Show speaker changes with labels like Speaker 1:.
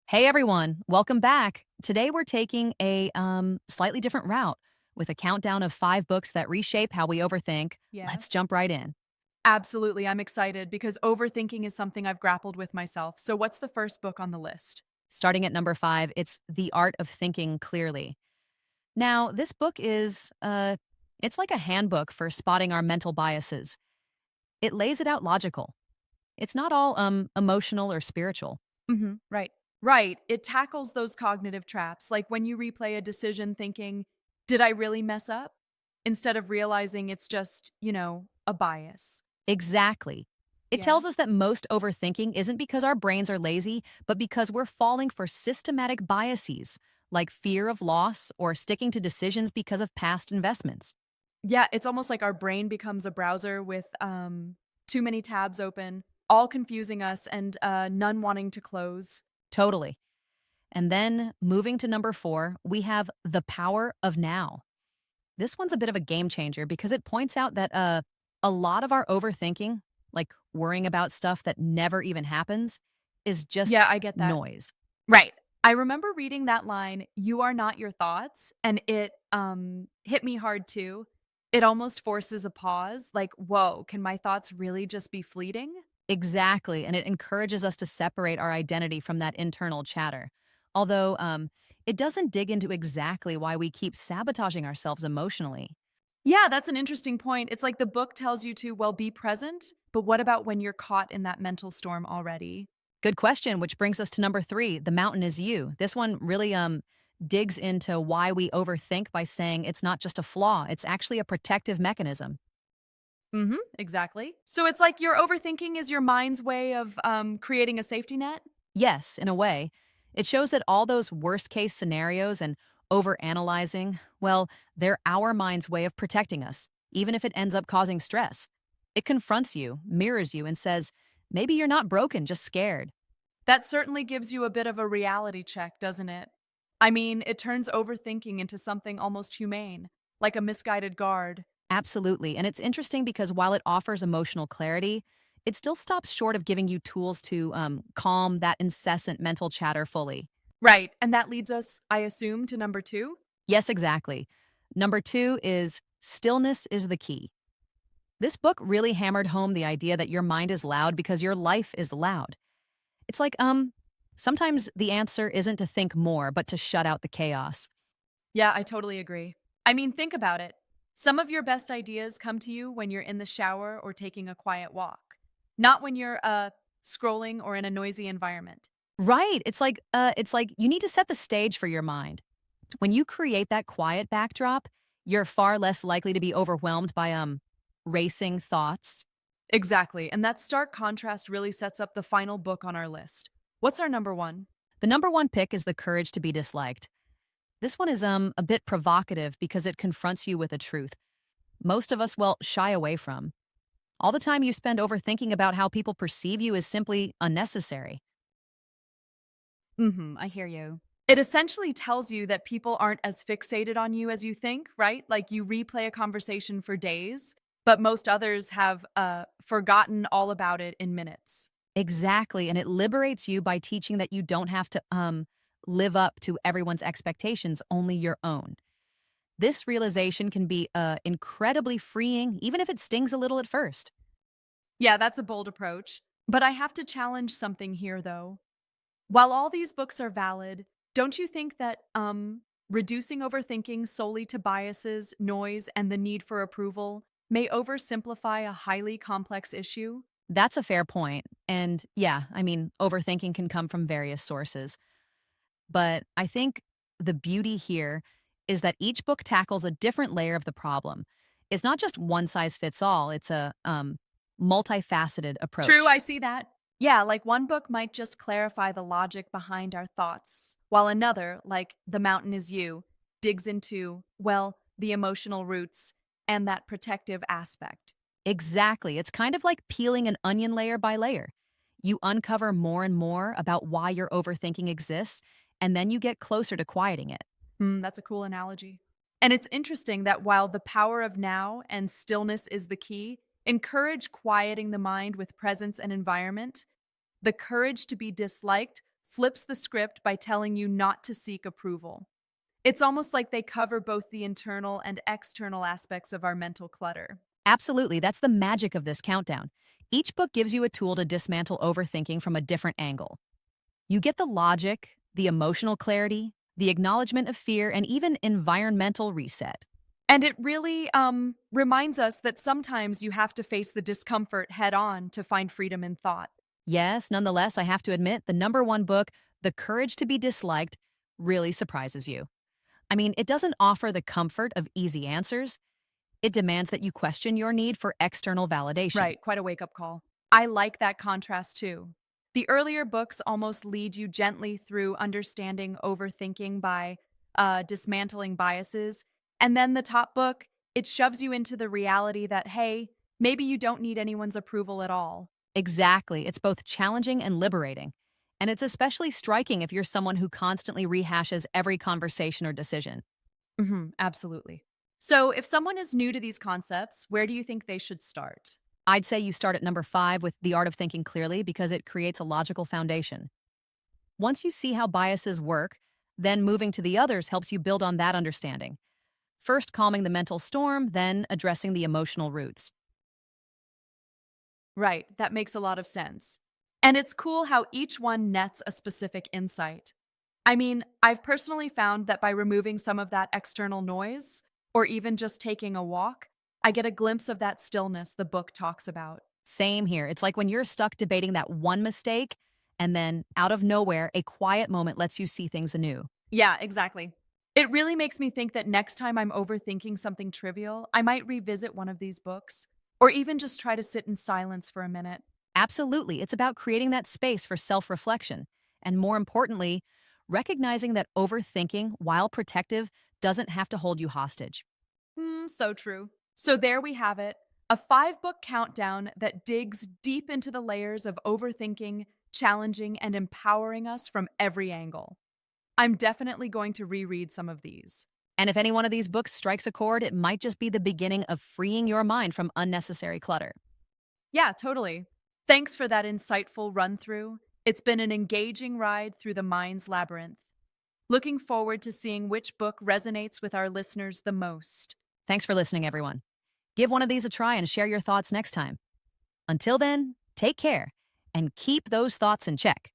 Speaker 1: Hey everyone, welcome back. Today we're taking a slightly different route with a countdown of 5 books that reshape how we overthink.
Speaker 2: Yeah,
Speaker 1: Let's jump right in.
Speaker 2: absolutely. I'm excited because overthinking is something I've grappled with myself. So, what's the first book on the list?
Speaker 1: Starting at number 5, it's The Art of Thinking Clearly. Now, this book is it's like a handbook for spotting our mental biases. It lays it out logical. It's not all emotional or spiritual.
Speaker 2: Right. Right. It tackles those cognitive traps, like when you replay a decision thinking, did I really mess up? Instead of realizing it's just, a bias.
Speaker 1: Exactly. It
Speaker 2: Yeah.
Speaker 1: tells us that most overthinking isn't because our brains are lazy, but because we're falling for systematic biases, like fear of loss or sticking to decisions because of past investments.
Speaker 2: Yeah. It's almost like our brain becomes a browser with too many tabs open, all confusing us and none wanting to close.
Speaker 1: Totally. And then moving to number 4, we have The Power of Now. This one's a bit of a game changer because it points out that a lot of our overthinking, like worrying about stuff that never even happens, is just
Speaker 2: Yeah, I get that.
Speaker 1: noise.
Speaker 2: Right. I remember reading that line, "You are not your thoughts," and it, hit me hard too. It almost forces a pause, like, "Whoa, can my thoughts really just be fleeting?"
Speaker 1: Exactly, and it encourages us to separate our identity from that internal chatter. Although it doesn't dig into exactly why we keep sabotaging ourselves emotionally.
Speaker 2: Yeah, that's an interesting point. It's like the book tells you to, well, be present, but what about when you're caught in that mental storm already?
Speaker 1: Good question, which brings us to number 3, The Mountain is You. This one really digs into why we overthink by saying it's not just a flaw, it's actually a protective mechanism.
Speaker 2: Exactly. So it's like your overthinking is your mind's way of, creating a safety net?
Speaker 1: Yes, in a way. It shows that all those worst case scenarios and overanalyzing, well, they're our mind's way of protecting us, even if it ends up causing stress. It confronts you, mirrors you, and says, maybe you're not broken, just scared.
Speaker 2: That certainly gives you a bit of a reality check, doesn't it? I mean, it turns overthinking into something almost humane, like a misguided guard.
Speaker 1: Absolutely. And it's interesting because while it offers emotional clarity, it still stops short of giving you tools to calm that incessant mental chatter fully.
Speaker 2: Right. And that leads us, I assume, to number two.
Speaker 1: Yes, exactly. Number 2 is Stillness is the Key. This book really hammered home the idea that your mind is loud because your life is loud. It's like, sometimes the answer isn't to think more, but to shut out the chaos.
Speaker 2: Yeah, I totally agree. I mean, think about it. Some of your best ideas come to you when you're in the shower or taking a quiet walk, not when you're scrolling or in a noisy environment.
Speaker 1: Right. It's like you need to set the stage for your mind. When you create that quiet backdrop, you're far less likely to be overwhelmed by racing thoughts.
Speaker 2: Exactly. And that stark contrast really sets up the final book on our list. What's our number one?
Speaker 1: The number 1 pick is The Courage to be Disliked. This one is a bit provocative because it confronts you with a truth most of us, well, shy away from. All the time you spend overthinking about how people perceive you is simply unnecessary.
Speaker 2: I hear you. It essentially tells you that people aren't as fixated on you as you think, right? Like you replay a conversation for days, but most others have forgotten all about it in minutes.
Speaker 1: Exactly, and it liberates you by teaching that you don't have to live up to everyone's expectations, only your own. This realization can be incredibly freeing, even if it stings a little at first.
Speaker 2: Yeah, that's a bold approach. But I have to challenge something here, though. While all these books are valid, don't you think that reducing overthinking solely to biases, noise, and the need for approval may oversimplify a highly complex issue?
Speaker 1: That's a fair point. And yeah, I mean, overthinking can come from various sources. But I think the beauty here is that each book tackles a different layer of the problem. It's not just one size fits all, it's a multifaceted
Speaker 2: True,
Speaker 1: approach.
Speaker 2: I see that. Yeah, like one book might just clarify the logic behind our thoughts, while another, like The Mountain is You, digs into, well, the emotional roots and that protective aspect.
Speaker 1: Exactly. It's kind of like peeling an onion layer by layer. You uncover more and more about why your overthinking exists, and then you get closer to quieting it.
Speaker 2: That's a cool analogy. And it's interesting that while the power of now and stillness is the key, encourage quieting the mind with presence and environment. The courage to be disliked flips the script by telling you not to seek approval. It's almost like they cover both the internal and external aspects of our mental clutter.
Speaker 1: Absolutely, that's the magic of this countdown. Each book gives you a tool to dismantle overthinking from a different angle. You get the logic, the emotional clarity, the acknowledgement of fear, and even environmental reset.
Speaker 2: And it really reminds us that sometimes you have to face the discomfort head on to find freedom in thought.
Speaker 1: Yes, nonetheless, I have to admit, the number one book, The Courage to be Disliked, really surprises you. I mean, it doesn't offer the comfort of easy answers. It demands that you question your need for external validation.
Speaker 2: Right, quite a wake up call. I like that contrast too. The earlier books almost lead you gently through understanding overthinking by dismantling biases. And then the top book, it shoves you into the reality that, hey, maybe you don't need anyone's approval at all.
Speaker 1: Exactly. It's both challenging and liberating. And it's especially striking if you're someone who constantly rehashes every conversation or decision.
Speaker 2: Absolutely. So, if someone is new to these concepts, where do you think they should start?
Speaker 1: I'd say you start at number 5 with The Art of Thinking Clearly because it creates a logical foundation. Once you see how biases work, then moving to the others helps you build on that understanding. First calming the mental storm, then addressing the emotional roots.
Speaker 2: Right, that makes a lot of sense. And it's cool how each one nets a specific insight. I mean, I've personally found that by removing some of that external noise, or even just taking a walk, I get a glimpse of that stillness the book talks about.
Speaker 1: Same here. It's like when you're stuck debating that one mistake, and then out of nowhere, a quiet moment lets you see things anew.
Speaker 2: Yeah, exactly. It really makes me think that next time I'm overthinking something trivial, I might revisit one of these books, or even just try to sit in silence for a minute.
Speaker 1: Absolutely. It's about creating that space for self reflection. And more importantly, recognizing that overthinking, while protective, doesn't have to hold you hostage.
Speaker 2: So true. So there we have it, a 5 book countdown that digs deep into the layers of overthinking, challenging, and empowering us from every angle. I'm definitely going to reread some of these.
Speaker 1: And if any one of these books strikes a chord, it might just be the beginning of freeing your mind from unnecessary clutter.
Speaker 2: Yeah, totally. Thanks for that insightful run through. It's been an engaging ride through the mind's labyrinth. Looking forward to seeing which book resonates with our listeners the most.
Speaker 1: Thanks for listening, everyone. Give one of these a try and share your thoughts next time. Until then, take care and keep those thoughts in check.